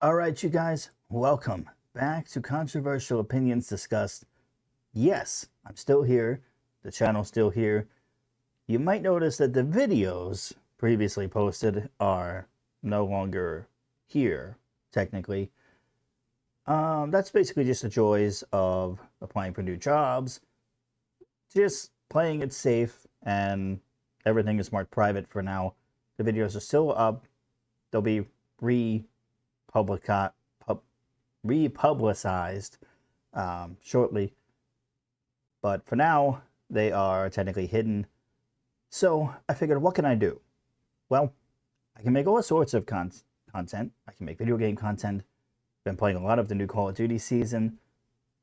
All right, you guys, welcome back to Controversial Opinions Discussed. Yes, I'm still here. The channel's still here. You might notice that the videos previously posted are no longer here, technically. That's basically just the joys of applying for new jobs. Just playing it safe, and everything is marked private for now. The videos are still up. They'll be republicized shortly, but for now they are technically hidden. So I figured, what can I do? Well, I can make all sorts of content. I can make video game content. Been playing a lot of the new Call of Duty season,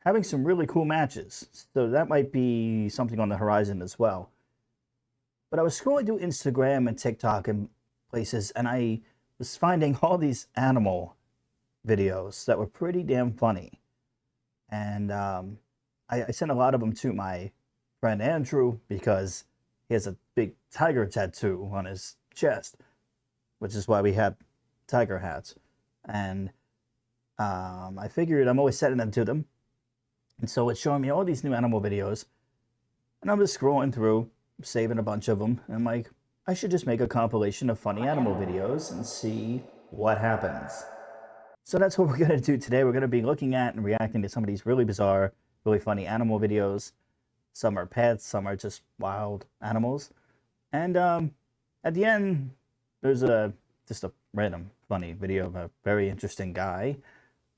having some really cool matches, so that might be something on the horizon as well. But I was scrolling through Instagram and TikTok and places, and I was finding all these animal videos that were pretty damn funny. And I sent a lot of them to my friend Andrew because he has a big tiger tattoo on his chest, which is why we have tiger hats. And I figured I'm always sending them to them. And so it's showing me all these new animal videos. And I'm just scrolling through, saving a bunch of them. And I'm like, I should just make a compilation of funny animal videos and see what happens. So that's what we're going to do today. We're going to be looking at and reacting to some of these really bizarre, really funny animal videos. Some are pets, some are just wild animals. And at the end, there's just a random funny video of a very interesting guy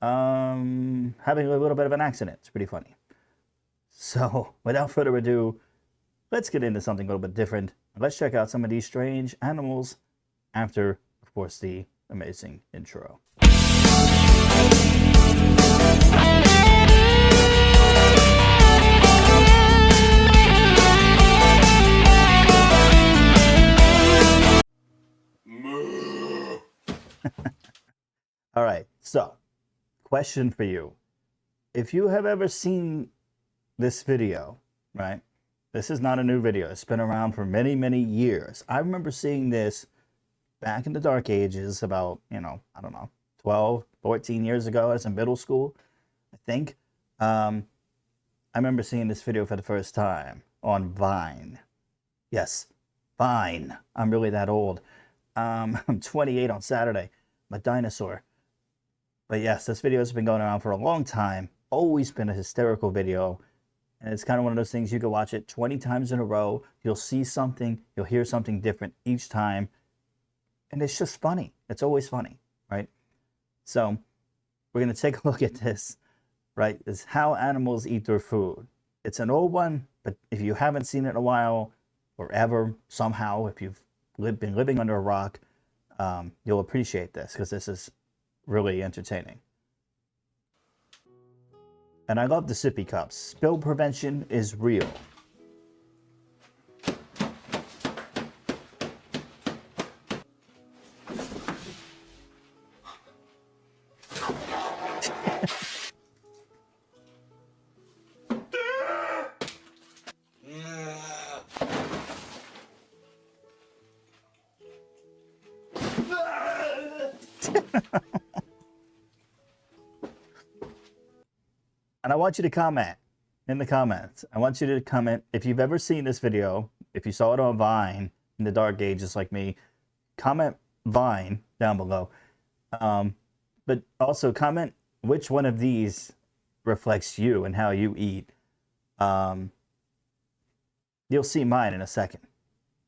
having a little bit of an accident. It's pretty funny. So without further ado, let's get into something a little bit different. Let's check out some of these strange animals after, of course, the amazing intro. All right, so question for you. If you have ever seen this video, right? This is not a new video. It's been around for many, many years. I remember seeing this back in the dark ages about, I don't know, 12, 14 years ago. I was in middle school, I think. I remember seeing this video for the first time on Vine. Yes, Vine. I'm really that old. I'm 28 on Saturday. I'm a dinosaur. But yes, this video has been going around for a long time. Always been a hysterical video. And it's kind of one of those things, you can watch it 20 times in a row. You'll see something. You'll hear something different each time. And it's just funny. It's always funny, right? So we're going to take a look at this, right? It's how animals eat their food. It's an old one, but if you haven't seen it in a while, or ever, somehow, if you've been living under a rock, you'll appreciate this, because this is really entertaining. And I love the sippy cups. Spill prevention is real. And I want you to comment in the comments. I want you to comment if you've ever seen this video, if you saw it on Vine in the dark ages like me, comment Vine down below. But also comment which one of these reflects you and how you eat. You'll see mine in a second,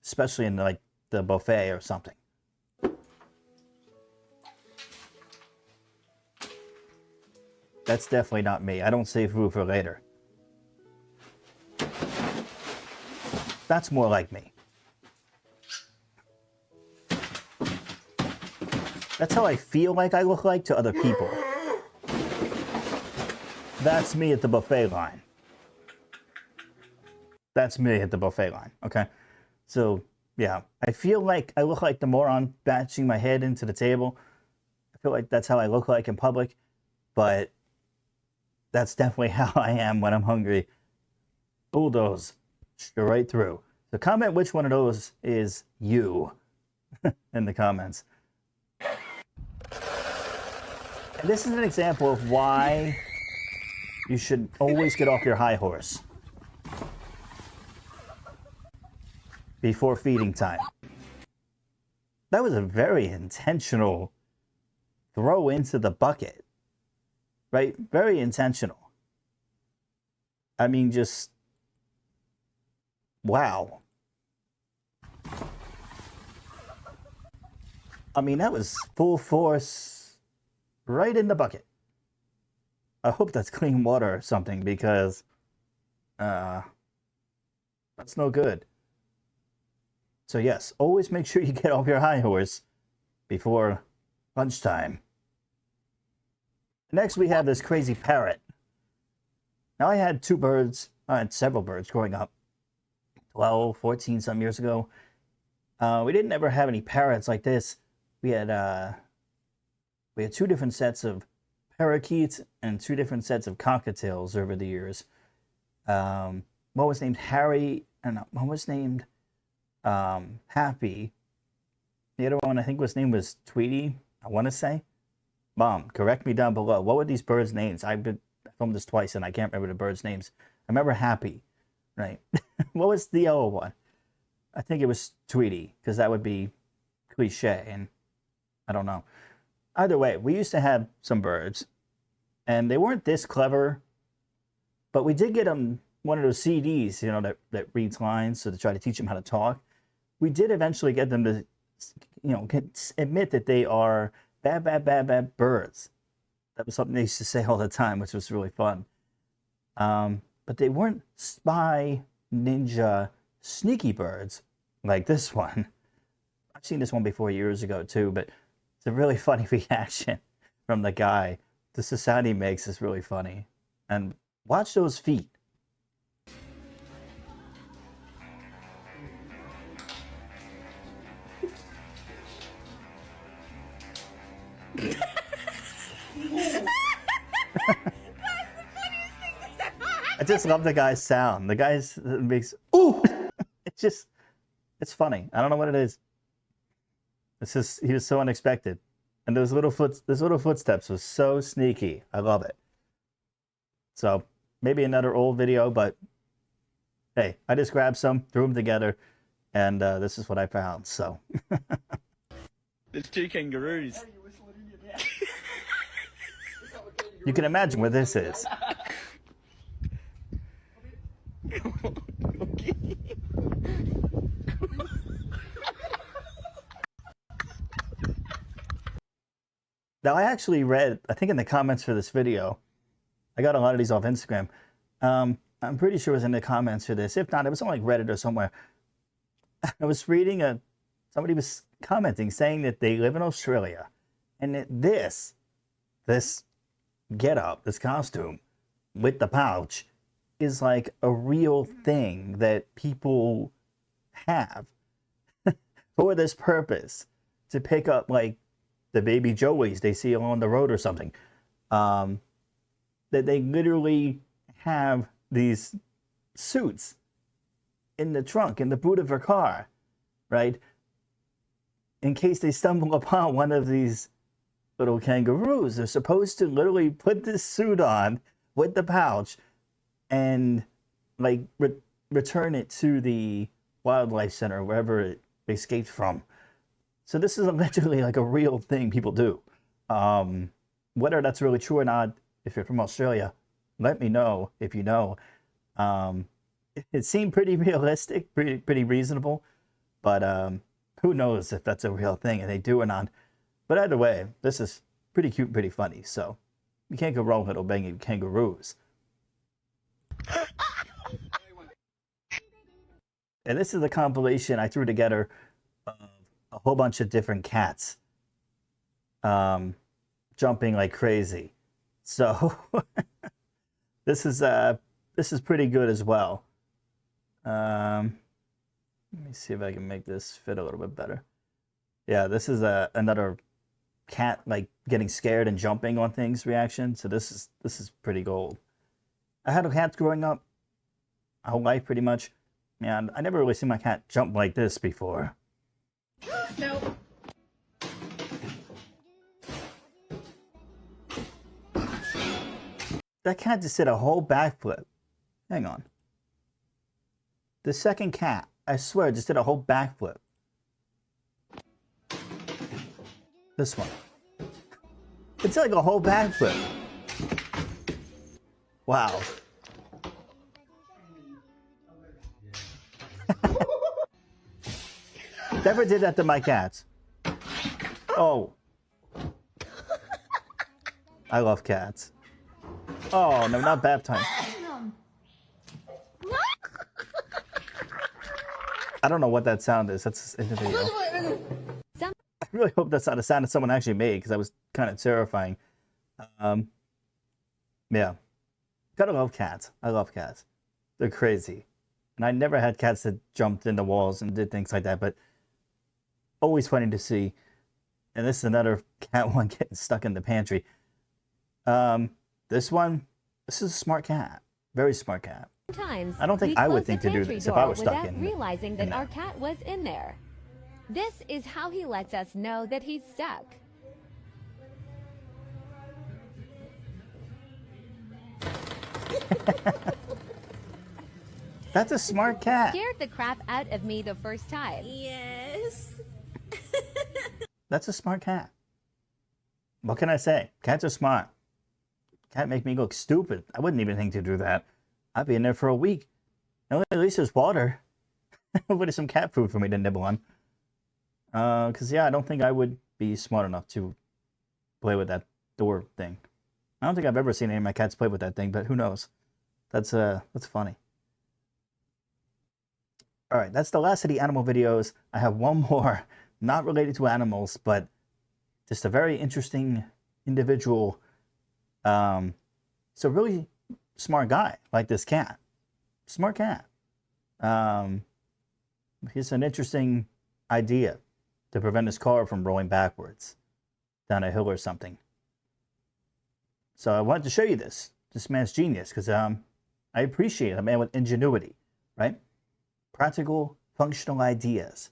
especially in like the buffet or something. That's definitely not me. I don't save food for later. That's more like me. That's how I feel like I look like to other people. That's me at the buffet line. That's me at the buffet line, okay? So, yeah, I feel like I look like the moron bashing my head into the table. I feel like that's how I look like in public, but that's definitely how I am when I'm hungry. Bulldoze straight through. So comment which one of those is you in the comments. And this is an example of why you should always get off your high horse before feeding time. That was a very intentional throw into the bucket, right? Very intentional. I mean, just, wow. I mean, that was full force right in the bucket. I hope that's clean water or something, because that's no good. So yes, always make sure you get off your high horse before lunchtime. Next, we have this crazy parrot. Now, I had two birds. I had several birds growing up, 12, 14 some years ago. We didn't ever have any parrots like this. We had two different sets of parakeets and two different sets of cockatiels over the years. One was named Harry, and one was named Happy. The other one, I think, was Tweety, I want to say. Mom, correct me down below. What were these birds' names? I filmed this twice and I can't remember the birds' names. I remember Happy, right? What was the other one? I think it was Tweety, because that would be cliche, and I don't know. Either way, we used to have some birds, and they weren't this clever, but we did get them one of those CDs, you know, that reads lines, so to try to teach them how to talk. We did eventually get them to, you know, admit that they are bad birds. That was something they used to say all the time, which was really fun. But they weren't spy, ninja, sneaky birds like this one. I've seen this one before years ago too, but it's a really funny reaction from the guy. The sound he makes is really funny. And watch those feet. I just love the guy's sound. The guy's makes ooh. It's funny. I don't know what it is. It's just, he was so unexpected, and those little footsteps was so sneaky. I love it. So maybe another old video, but hey, I just grabbed some, threw them together, and this is what I found. So there's two kangaroos. You can imagine where this is. Now, I actually read, I think in the comments for this video, I got a lot of these off Instagram. I'm pretty sure it was in the comments for this. If not, it was on like Reddit or somewhere. I was reading somebody was commenting saying that they live in Australia, and that this getup, this costume with the pouch, is like a real thing that people have for this purpose, to pick up like the baby joeys they see along the road or something. That they literally have these suits in the trunk, in the boot of their car, right? In case they stumble upon one of these little kangaroos, they're supposed to literally put this suit on with the pouch and like return it to the wildlife center, wherever it escaped from. So this is allegedly like a real thing people do. Whether that's really true or not, if you're from Australia, let me know if you know. It seemed pretty realistic, pretty reasonable, but who knows if that's a real thing and they do or not. But either way, this is pretty cute and pretty funny, so you can't go wrong with little banging kangaroos. And this is a compilation I threw together of a whole bunch of different cats jumping like crazy. So this is pretty good as well. Let me see if I can make this fit a little bit better. Yeah, this is another cat like getting scared and jumping on things reaction. So this is pretty gold. I had cats growing up my whole life pretty much, and I never really seen my cat jump like this before. No. That cat just did a whole backflip. Hang on. The second cat, I swear, just did a whole backflip. This one. It's like a whole backflip. Wow. Never did that to my cats. Oh. I love cats. Oh, no, not bath time. I don't know what that sound is. That's in the video. I really hope that's not a sound that someone actually made, because that was kind of terrifying. Yeah. Gotta love cats. I love cats. They're crazy. And I never had cats that jumped into walls and did things like that, but always funny to see. And this is another cat one getting stuck in the pantry. This is a smart cat. Very smart cat. Times I don't think I would think to do this if I was stuck in realizing that in our cat was in there. This is how he lets us know that he's stuck. That's a smart cat. Scared the crap out of me the first time. Yes. That's a smart cat. What can I say? Cats are smart. Cat make me look stupid. I wouldn't even think to do that. I'd be in there for a week. At least there's water. With some cat food for me to nibble on. Because, yeah, I don't think I would be smart enough to play with that door thing. I don't think I've ever seen any of my cats play with that thing, but who knows? That's funny. All right, that's the last of the animal videos. I have one more, not related to animals, but just a very interesting individual. So really smart guy, like this cat. Smart cat. Here's an interesting idea to prevent his car from rolling backwards down a hill or something. So I wanted to show you this man's genius, because I appreciate a man with ingenuity, right? Practical, functional ideas.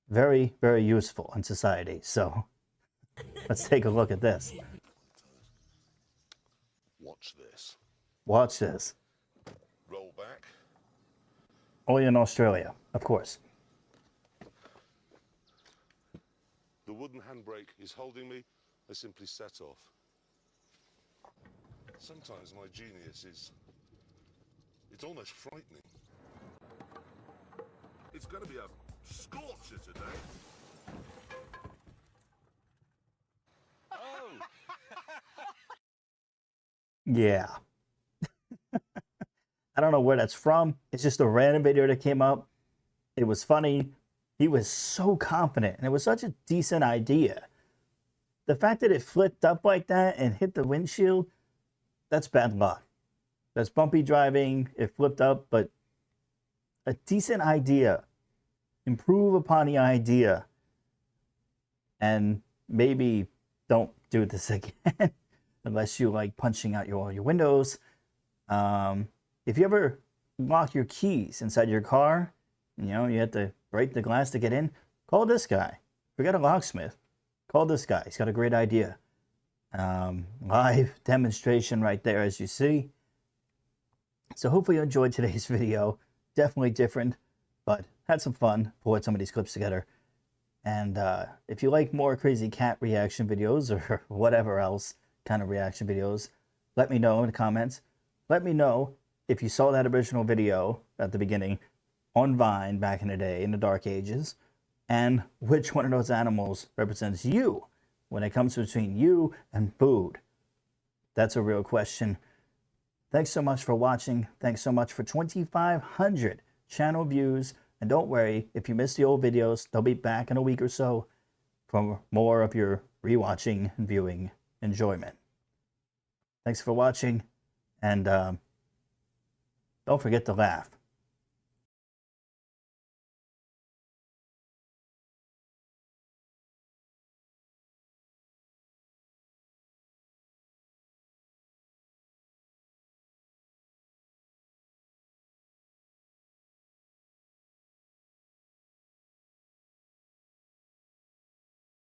Very, very useful in society. So let's take a look at this. Watch this. Watch this. Roll back. Only in Australia, of course. The wooden handbrake is holding me. I simply set off. Sometimes my genius it's almost frightening. It's going to be a scorcher today. Oh! Yeah. I don't know where that's from. It's just a random video that came up. It was funny. He was so confident, and it was such a decent idea. The fact that it flipped up like that and hit the windshield, that's bad luck. That's bumpy driving. It flipped up, but a decent idea. Improve upon the idea. And maybe don't do this again unless you like punching out all your windows. If you ever lock your keys inside your car, you have to break the glass to get in, call this guy. Forget a locksmith. Call this guy. He's got a great idea. Live demonstration right there, as you see. So hopefully you enjoyed today's video. Definitely different, but had some fun. Pulled some of these clips together. And if you like more crazy cat reaction videos or whatever else kind of reaction videos, let me know in the comments. Let me know if you saw that original video at the beginning on Vine back in the day, in the dark ages, and which one of those animals represents you when it comes between you and food. That's a real question. Thanks so much for watching. Thanks so much for 2,500 channel views. And don't worry, if you missed the old videos, they'll be back in a week or so for more of your rewatching and viewing enjoyment. Thanks for watching, and don't forget to laugh.